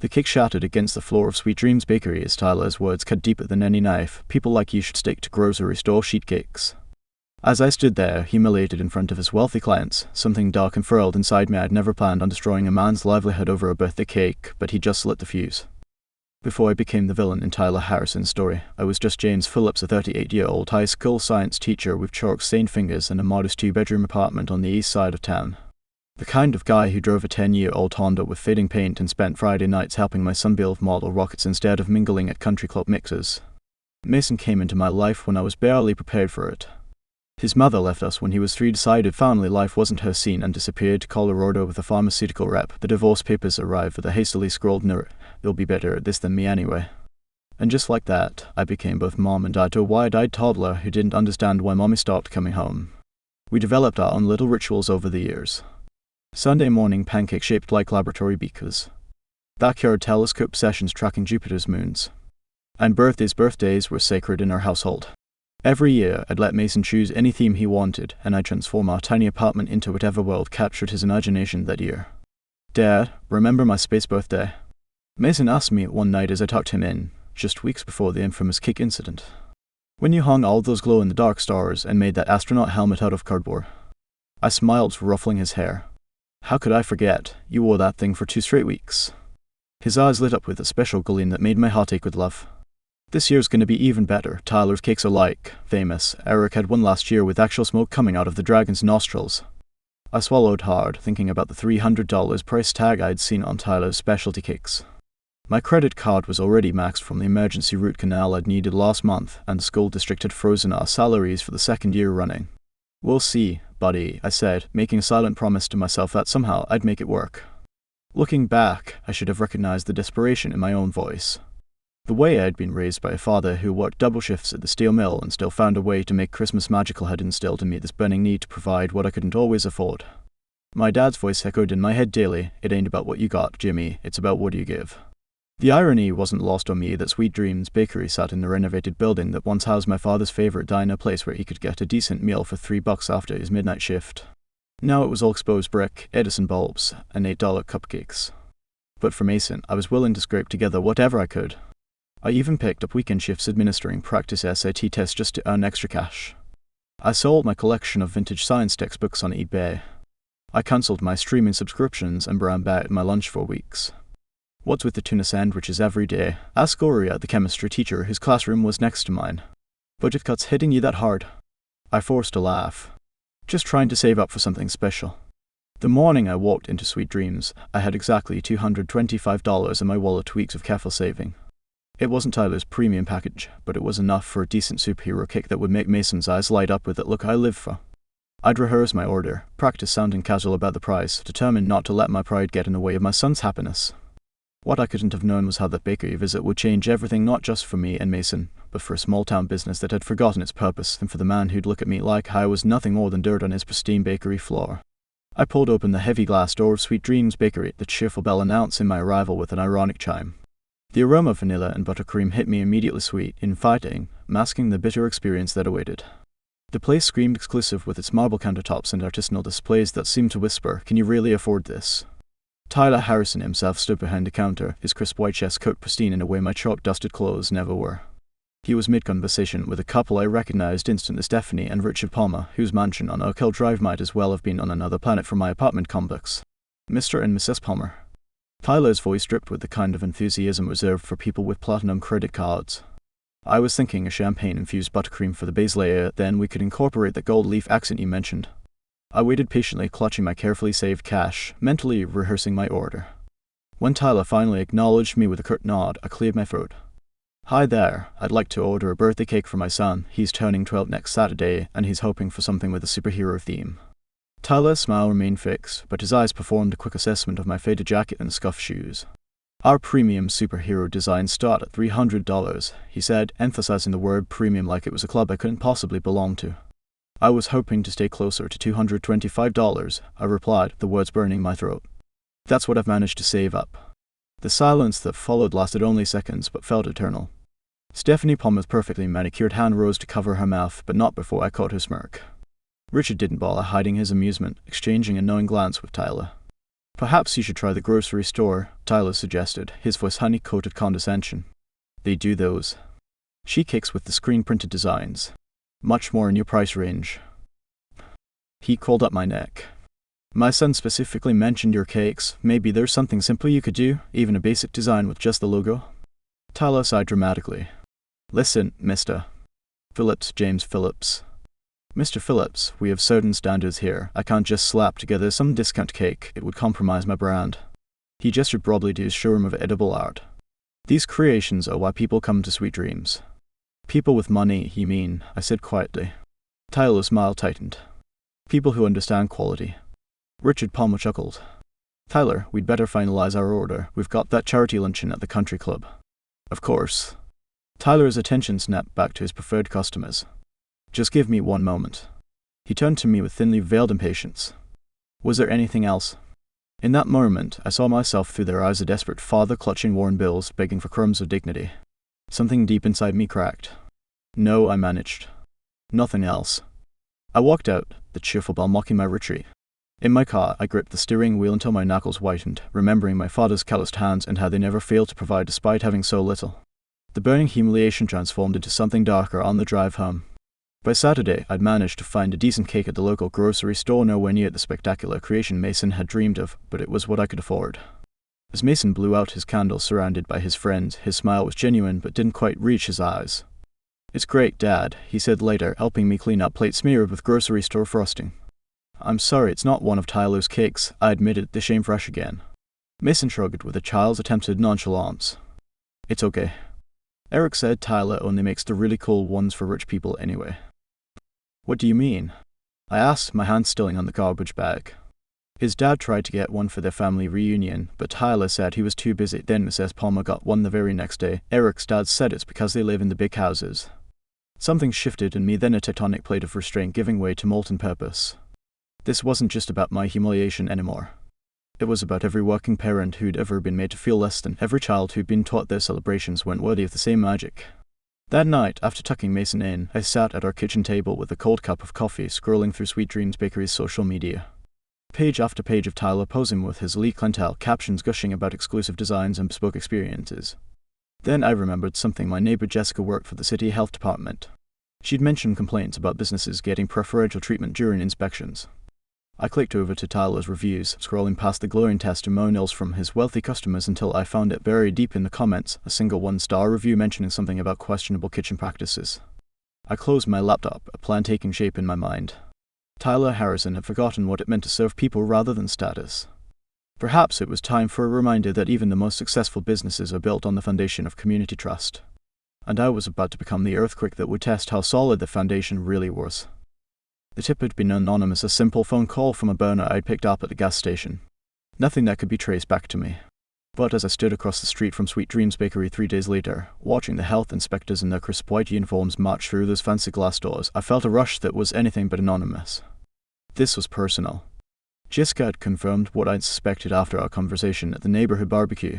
The cake shattered against the floor of Sweet Dreams Bakery as Tyler's words cut deeper than any knife. People like you should stick to grocery store sheet cakes. As I stood there, humiliated in front of his wealthy clients, something dark and furled inside me. I'd never planned on destroying a man's livelihood over a birthday cake, but he just lit the fuse. Before I became the villain in Tyler Harrison's story, I was just James Phillips, a 38-year-old high school science teacher with chalk-stained fingers and a modest 2-bedroom apartment on the east side of town. The kind of guy who drove a 10-year-old Honda with fading paint and spent Friday nights helping my son build model rockets instead of mingling at country club mixers. Mason came into my life when I was barely prepared for it. His mother left us when he was 3, decided family life wasn't her scene, and disappeared to Colorado with a pharmaceutical rep. The divorce papers arrived with a hastily scrawled note, "You'll be better at this than me anyway." And just like that, I became both mom and dad to a wide-eyed toddler who didn't understand why mommy stopped coming home. We developed our own little rituals over the years. Sunday morning pancake shaped like laboratory beakers. Backyard telescope sessions tracking Jupiter's moons. And birthdays were sacred in our household. Every year, I'd let Mason choose any theme he wanted, and I'd transform our tiny apartment into whatever world captured his imagination that year. "Dad, remember my space birthday?" Mason asked me one night as I tucked him in, just weeks before the infamous cake incident. "When you hung all those glow-in-the-dark stars and made that astronaut helmet out of cardboard." I smiled, ruffling his hair. "How could I forget? You wore that thing for 2 straight weeks." His eyes lit up with a special gleam that made my heart ache with love. "This year's gonna be even better. Tyler's cakes are like famous. Eric had one last year with actual smoke coming out of the dragon's nostrils." I swallowed hard, thinking about the $300 price tag I'd seen on Tyler's specialty cakes. My credit card was already maxed from the emergency root canal I'd needed last month, and the school district had frozen our salaries for the 2nd year running. "We'll see, buddy," I said, making a silent promise to myself that somehow I'd make it work. Looking back, I should have recognized the desperation in my own voice. The way I'd been raised by a father who worked double shifts at the steel mill and still found a way to make Christmas magical had instilled in me this burning need to provide what I couldn't always afford. My dad's voice echoed in my head daily, "It ain't about what you got, Jimmy, it's about what you give." The irony wasn't lost on me that Sweet Dreams Bakery sat in the renovated building that once housed my father's favorite diner, place where he could get a decent meal for $3 after his midnight shift. Now it was all exposed brick, Edison bulbs, and $8 cupcakes. But for Mason, I was willing to scrape together whatever I could. I even picked up weekend shifts administering practice SAT tests just to earn extra cash. I sold my collection of vintage science textbooks on eBay. I cancelled my streaming subscriptions and brown bagged my lunch for weeks. What's with the tuna sandwiches every day? Asked Gloria, the chemistry teacher whose classroom was next to mine. "Budget cuts hitting you that hard?" I forced a laugh. "Just trying to save up for something special." The morning I walked into Sweet Dreams, I had exactly $225 in my wallet, weeks of careful saving. It wasn't Tyler's premium package, but it was enough for a decent superhero cake that would make Mason's eyes light up with the look I live for. I'd rehearse my order, practice sounding casual about the price, determined not to let my pride get in the way of my son's happiness. What I couldn't have known was how that bakery visit would change everything, not just for me and Mason, but for a small-town business that had forgotten its purpose, and for the man who'd look at me like I was nothing more than dirt on his pristine bakery floor. I pulled open the heavy glass door of Sweet Dreams Bakery, the cheerful bell announcing my arrival with an ironic chime. The aroma of vanilla and buttercream hit me immediately sweet, inviting, masking the bitter experience that awaited. The place screamed exclusive with its marble countertops and artisanal displays that seemed to whisper, "Can you really afford this?" Tyler Harrison himself stood behind the counter, his crisp white chest coat pristine in a way my chalk-dusted clothes never were. He was mid-conversation with a couple I recognized instantly, Stephanie and Richard Palmer, whose mansion on Oak Hill Drive might as well have been on another planet from my apartment complex. "Mr. and Mrs. Palmer." Tyler's voice dripped with the kind of enthusiasm reserved for people with platinum credit cards. I was thinking a champagne-infused buttercream for the base layer, then we could incorporate the gold leaf accent you mentioned. I waited patiently, clutching my carefully saved cash, mentally rehearsing my order. When Tyler finally acknowledged me with a curt nod, I cleared my throat. "Hi there, I'd like to order a birthday cake for my son. He's turning 12 next Saturday, and he's hoping for something with a superhero theme." Tyler's smile remained fixed, but his eyes performed a quick assessment of my faded jacket and scuffed shoes. "Our premium superhero designs start at $300, he said, emphasizing the word premium like it was a club I couldn't possibly belong to. "I was hoping to stay closer to $225, I replied, the words burning my throat. "That's what I've managed to save up." The silence that followed lasted only seconds, but felt eternal. Stephanie Palmer's perfectly manicured hand rose to cover her mouth, but not before I caught her smirk. Richard didn't bother hiding his amusement, exchanging a knowing glance with Tyler. Perhaps you should try the grocery store, Tyler suggested, his voice honey-coated condescension. They do those. Sheet cakes with the screen-printed designs. Much more in your price range. He crawled up my neck. My son specifically mentioned your cakes. Maybe there's something simple you could do, even a basic design with just the logo. Tyler sighed dramatically. Listen, Mr. Phillips, James Phillips. Mr. Phillips, we have certain standards here. I can't just slap together some discount cake. It would compromise my brand. He gestured broadly to his showroom of edible art. These creations are why people come to Sweet Dreams. People with money, you mean, I said quietly. Tyler's smile tightened. People who understand quality. Richard Palmer chuckled. Tyler, we'd better finalize our order. We've got that charity luncheon at the country club. Of course. Tyler's attention snapped back to his preferred customers. Just give me one moment. He turned to me with thinly veiled impatience. Was there anything else? In that moment, I saw myself through their eyes, a desperate father clutching worn bills, begging for crumbs of dignity. Something deep inside me cracked. No, I managed. Nothing else. I walked out, the cheerful bell mocking my retreat. In my car, I gripped the steering wheel until my knuckles whitened, remembering my father's calloused hands and how they never failed to provide despite having so little. The burning humiliation transformed into something darker on the drive home. By Saturday, I'd managed to find a decent cake at the local grocery store, nowhere near the spectacular creation Mason had dreamed of, but it was what I could afford. As Mason blew out his candle surrounded by his friends, his smile was genuine but didn't quite reach his eyes. It's great, Dad, he said later, helping me clean up plates smeared with grocery store frosting. I'm sorry, it's not one of Tyler's cakes, I admitted, the shame fresh again. Mason shrugged with a child's attempted nonchalance. It's okay. Eric said Tyler only makes the really cool ones for rich people anyway. What do you mean? I asked, my hand stilling on the garbage bag. His dad tried to get one for their family reunion, but Tyler said he was too busy. Then Mrs. Palmer got one the very next day. Eric's dad said it's because they live in the big houses. Something shifted in me, then a tectonic plate of restraint giving way to molten purpose. This wasn't just about my humiliation anymore. It was about every working parent who'd ever been made to feel less than, every child who'd been taught their celebrations weren't worthy of the same magic. That night, after tucking Mason in, I sat at our kitchen table with a cold cup of coffee, scrolling through Sweet Dreams Bakery's social media. Page after page of Tyler posing with his elite clientele, captions gushing about exclusive designs and bespoke experiences. Then I remembered something. My neighbor Jessica worked for the city health department. She'd mentioned complaints about businesses getting preferential treatment during inspections. I clicked over to Tyler's reviews, scrolling past the glowing testimonials from his wealthy customers until I found it buried deep in the comments, a single one-star review mentioning something about questionable kitchen practices. I closed my laptop, a plan taking shape in my mind. Tyler Harrison had forgotten what it meant to serve people rather than status. Perhaps it was time for a reminder that even the most successful businesses are built on the foundation of community trust. And I was about to become the earthquake that would test how solid the foundation really was. The tip had been anonymous, a simple phone call from a burner I'd picked up at the gas station. Nothing that could be traced back to me. But as I stood across the street from Sweet Dreams Bakery 3 days later, watching the health inspectors in their crisp white uniforms march through those fancy glass doors, I felt a rush that was anything but anonymous. This was personal. Jessica had confirmed what I'd suspected after our conversation at the neighborhood barbecue.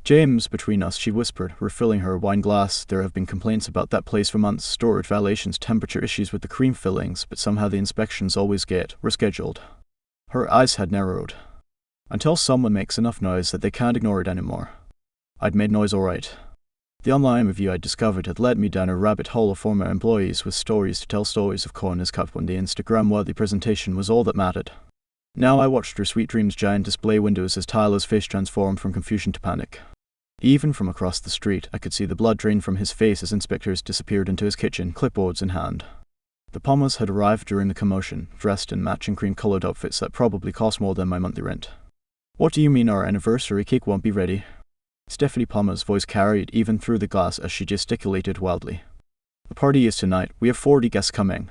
James, between us, she whispered, refilling her wine glass. There have been complaints about that place for months, storage violations, temperature issues with the cream fillings, but somehow the inspections always get rescheduled. Her eyes had narrowed. Until someone makes enough noise that they can't ignore it anymore. I'd made noise all right. The online review I'd discovered had led me down a rabbit hole of former employees with stories to tell, stories of corners cut when the Instagram-worthy presentation was all that mattered. Now I watched through Sweet Dreams' giant display windows as Tyler's face transformed from confusion to panic. Even from across the street, I could see the blood drain from his face as inspectors disappeared into his kitchen, clipboards in hand. The Palmers had arrived during the commotion, dressed in matching cream-colored outfits that probably cost more than my monthly rent. What do you mean our anniversary cake won't be ready? Stephanie Palmer's voice carried even through the glass as she gesticulated wildly. The party is tonight. We have 40 guests coming.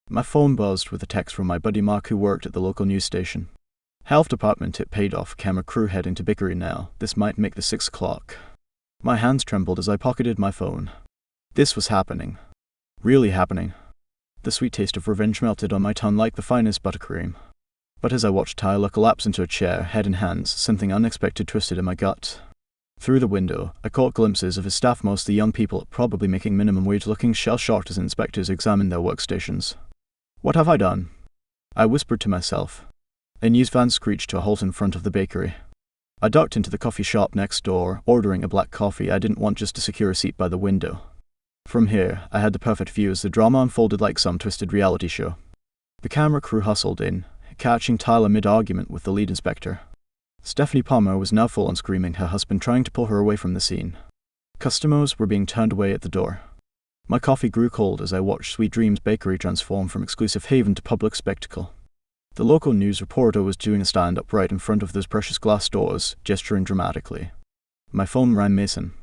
My phone buzzed with a text from my buddy Mark, who worked at the local news station. Health department tip paid off, camera crew heading to bakery now. This might make the 6 o'clock. My hands trembled as I pocketed my phone. This was happening. Really happening. The sweet taste of revenge melted on my tongue like the finest buttercream. But as I watched Tyler collapse into a chair, head in hands, something unexpected twisted in my gut. Through the window, I caught glimpses of his staff, mostly young people, probably making minimum wage, looking shell-shocked as inspectors examined their workstations. What have I done? I whispered to myself. A news van screeched to a halt in front of the bakery. I ducked into the coffee shop next door, ordering a black coffee I didn't want just to secure a seat by the window. From here, I had the perfect view as the drama unfolded like some twisted reality show. The camera crew hustled in, catching Tyler mid-argument with the lead inspector. Stephanie Palmer was now full on screaming, her husband trying to pull her away from the scene. Customers were being turned away at the door. My coffee grew cold as I watched Sweet Dreams Bakery transform from exclusive haven to public spectacle. The local news reporter was doing a stand-up right in front of those precious glass doors, gesturing dramatically. My phone rang Mason.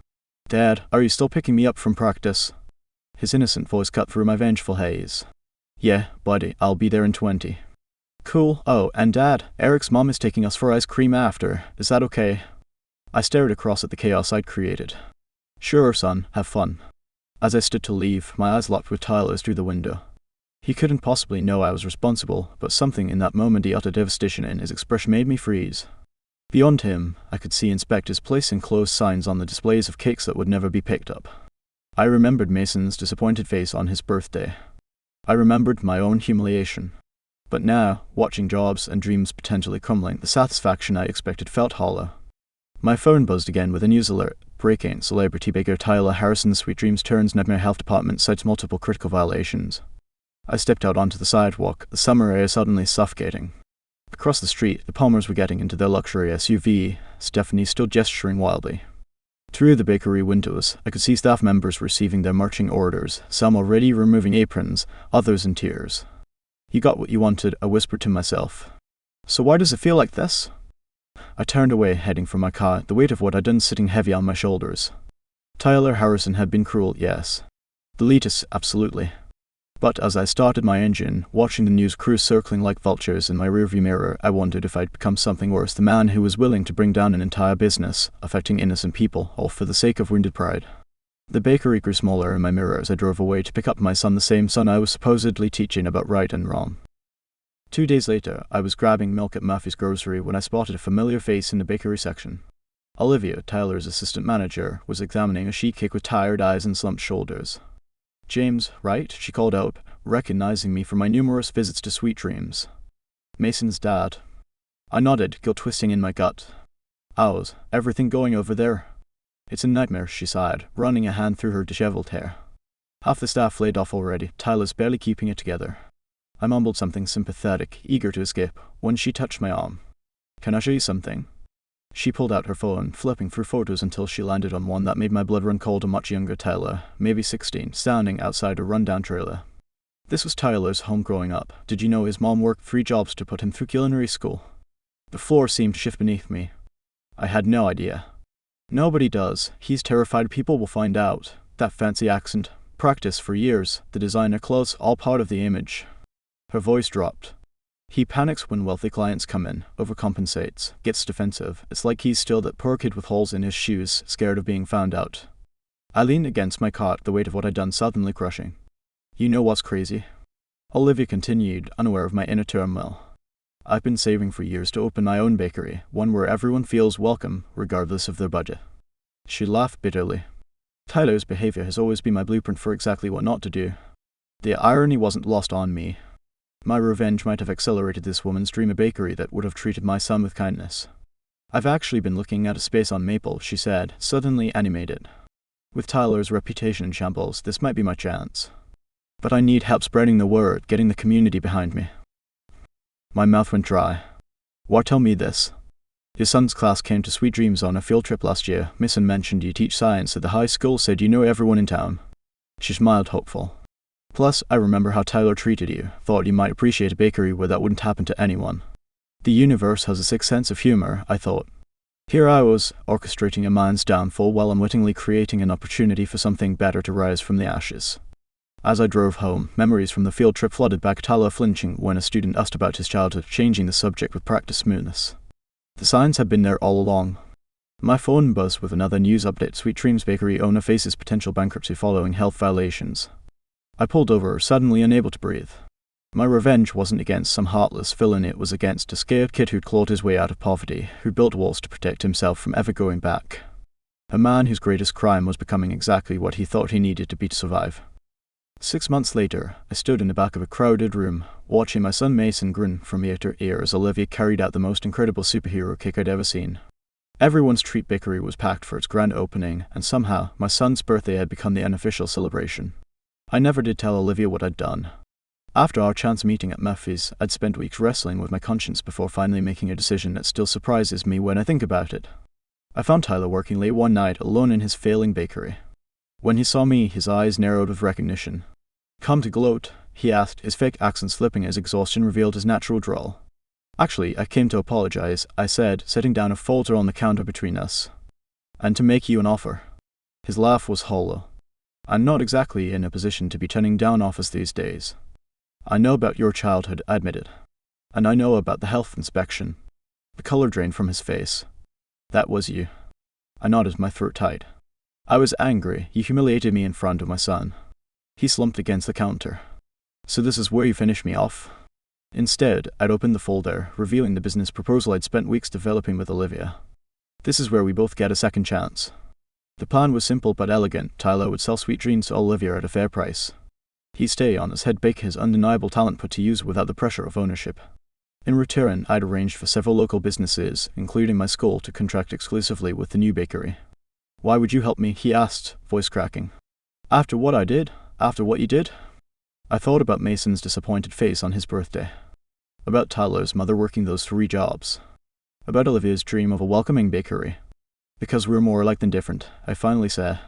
"Dad, are you still picking me up from practice?" His innocent voice cut through my vengeful haze. "Yeah, buddy, I'll be there in 20. "Cool. Oh, and Dad, Eric's mom is taking us for ice cream after. Is that okay?" I stared across at the chaos I'd created. "Sure, son, have fun." As I stood to leave, my eyes locked with Tyler's through the window. He couldn't possibly know I was responsible, but something in that moment he uttered devastation in his expression made me freeze. Beyond him, I could see inspectors placing closed signs on the displays of cakes that would never be picked up. I remembered Mason's disappointed face on his birthday. I remembered my own humiliation. But now, watching jobs and dreams potentially crumbling, the satisfaction I expected felt hollow. My phone buzzed again with a news alert. Breaking: celebrity baker Tyler Harrison's Sweet Dreams turns Nightmare Health Department cites multiple critical violations. I stepped out onto the sidewalk, the summer air suddenly suffocating. Across the street, the Palmers were getting into their luxury SUV, Stephanie still gesturing wildly. Through the bakery windows, I could see staff members receiving their marching orders, some already removing aprons, others in tears. "You got what you wanted," I whispered to myself. "So why does it feel like this?" I turned away, heading for my car, the weight of what I'd done sitting heavy on my shoulders. Tyler Harrison had been cruel, yes. The elitist, absolutely. But as I started my engine, watching the news crew circling like vultures in my rearview mirror, I wondered if I'd become something worse, the man who was willing to bring down an entire business, affecting innocent people, all for the sake of wounded pride. The bakery grew smaller in my mirror as I drove away to pick up my son, the same son I was supposedly teaching about right and wrong. 2 days later, I was grabbing milk at Murphy's grocery when I spotted a familiar face in the bakery section. Olivia, Tyler's assistant manager, was examining a sheet cake with tired eyes and slumped shoulders. "James, right?" she called out, recognizing me from my numerous visits to Sweet Dreams. "Mason's dad." I nodded, guilt twisting in my gut. "How's everything going over there?" "It's a nightmare," she sighed, running a hand through her disheveled hair. "Half the staff laid off already. Tyler's barely keeping it together." I mumbled something sympathetic, eager to escape, when she touched my arm. "Can I show you something?" She pulled out her phone, flipping through photos until she landed on one that made my blood run cold. A much younger Tyler, maybe 16, standing outside a rundown trailer. This was Tyler's home growing up. Did you know his mom worked 3 jobs to put him through culinary school? The floor seemed to shift beneath me. I had no idea. Nobody does. He's terrified people will find out. That fancy accent. Practice for years. The designer clothes, all part of the image. Her voice dropped. He panics when wealthy clients come in, overcompensates, gets defensive. It's like he's still that poor kid with holes in his shoes, scared of being found out. I leaned against my cot, the weight of what I'd done suddenly crushing. "You know what's crazy?" Olivia continued, unaware of my inner turmoil. "I've been saving for years to open my own bakery, one where everyone feels welcome, regardless of their budget." She laughed bitterly. Tyler's behavior has always been my blueprint for exactly what not to do. The irony wasn't lost on me. My revenge might have accelerated this woman's dream, a bakery that would have treated my son with kindness. "I've actually been looking at a space on Maple," she said, suddenly animated. "With Tyler's reputation in shambles, this might be my chance. But I need help spreading the word, getting the community behind me." My mouth went dry. "Why tell me this?" "Your son's class came to Sweet Dreams on a field trip last year. Mason mentioned you teach science at the high school, said you know everyone in town." She smiled, hopeful. "Plus, I remember how Tyler treated you. Thought you might appreciate a bakery where that wouldn't happen to anyone." The universe has a sick sense of humor, I thought. Here I was, orchestrating a man's downfall while unwittingly creating an opportunity for something better to rise from the ashes. As I drove home, memories from the field trip flooded back, Tyler flinching when a student asked about his childhood, changing the subject with practiced smoothness. The signs had been there all along. My phone buzzed with another news update. Sweet Dreams bakery owner faces potential bankruptcy following health violations. I pulled over, suddenly unable to breathe. My revenge wasn't against some heartless villain, it was against a scared kid who'd clawed his way out of poverty, who built walls to protect himself from ever going back. A man whose greatest crime was becoming exactly what he thought he needed to be to survive. 6 months later, I stood in the back of a crowded room, watching my son Mason grin from ear to ear as Olivia carried out the most incredible superhero kick I'd ever seen. Everyone's treat bakery was packed for its grand opening, and somehow, my son's birthday had become the unofficial celebration. I never did tell Olivia what I'd done. After our chance meeting at Murphy's, I'd spent weeks wrestling with my conscience before finally making a decision that still surprises me when I think about it. I found Tyler working late one night alone in his failing bakery. When he saw me, his eyes narrowed with recognition. "Come to gloat?" he asked, his fake accent slipping as exhaustion revealed his natural drawl. "Actually, I came to apologize," I said, setting down a folder on the counter between us. "And to make you an offer." His laugh was hollow. "I'm not exactly in a position to be turning down offers these days. I know about your childhood," I admitted. "And I know about the health inspection." The color drained from his face. "That was you." I nodded, my throat tight. I was angry. You humiliated me in front of my son. He slumped against the counter. "So this is where you finish me off?" Instead, I'd opened the folder, revealing the business proposal I'd spent weeks developing with Olivia. "This is where we both get a second chance." The plan was simple but elegant. Tyler would sell sweet dreams to Olivia at a fair price. He'd stay on as head baker, his undeniable talent put to use without the pressure of ownership. In return, I'd arranged for several local businesses, including my school, to contract exclusively with the new bakery. "Why would you help me?" he asked, voice cracking. "After what I did? After what you did?" I thought about Mason's disappointed face on his birthday. About Tyler's mother working those 3 jobs. About Olivia's dream of a welcoming bakery. "Because we're more alike than different," I finally said.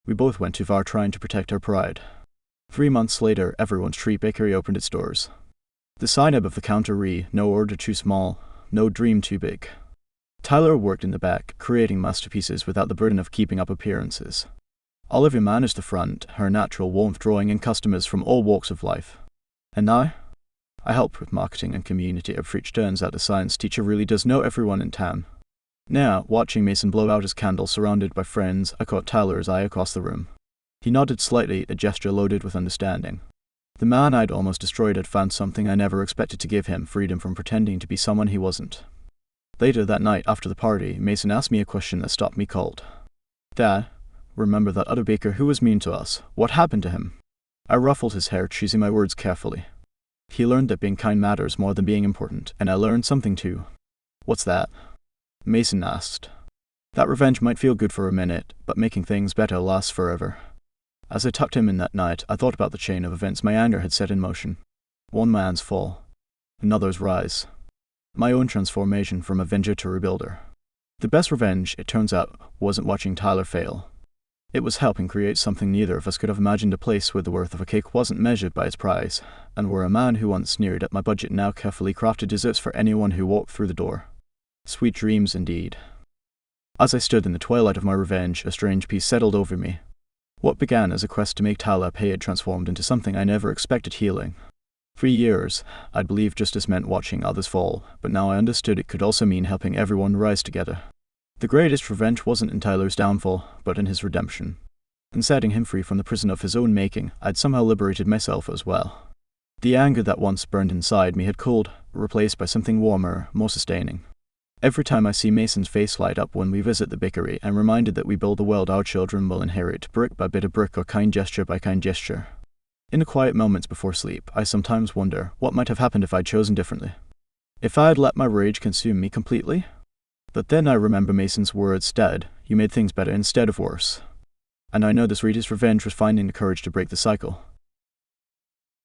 We both went too far trying to protect our pride. 3 months later, everyone's treat bakery opened its doors. The sign above the counter read, "No order too small, no dream too big." Tyler worked in the back, creating masterpieces without the burden of keeping up appearances. Olivia managed the front, her natural warmth drawing in customers from all walks of life. And now? I helped with marketing and community, which turns out the science teacher really does know everyone in town. Now, watching Mason blow out his candle surrounded by friends, I caught Tyler's eye across the room. He nodded slightly, a gesture loaded with understanding. The man I'd almost destroyed had found something I never expected to give him, freedom from pretending to be someone he wasn't. Later that night, after the party, Mason asked me a question that stopped me cold. "Dad, remember that other baker who was mean to us? What happened to him?" I ruffled his hair, choosing my words carefully. "He learned that being kind matters more than being important, and I learned something too." "What's that?" Mason asked. "That revenge might feel good for a minute, but making things better lasts forever." As I tucked him in that night, I thought about the chain of events my anger had set in motion. One man's fall, another's rise. My own transformation from avenger to rebuilder. The best revenge, it turns out, wasn't watching Tyler fail. It was helping create something neither of us could have imagined, a place where the worth of a cake wasn't measured by its price, and where a man who once sneered at my budget now carefully crafted desserts for anyone who walked through the door. Sweet dreams indeed. As I stood in the twilight of my revenge, a strange peace settled over me. What began as a quest to make Tyler pay had transformed into something I never expected: healing. 3 years, I'd believed justice meant watching others fall, but now I understood it could also mean helping everyone rise together. The greatest revenge wasn't in Tyler's downfall, but in his redemption. In setting him free from the prison of his own making, I'd somehow liberated myself as well. The anger that once burned inside me had cooled, replaced by something warmer, more sustaining. Every time I see Mason's face light up when we visit the bakery, I'm reminded that we build the world our children will inherit, brick by bit of brick or kind gesture by kind gesture. In the quiet moments before sleep, I sometimes wonder what might have happened if I'd chosen differently. If I had let my rage consume me completely? But then I remember Mason's words: "Dad, you made things better instead of worse." And I know this reader's revenge was finding the courage to break the cycle.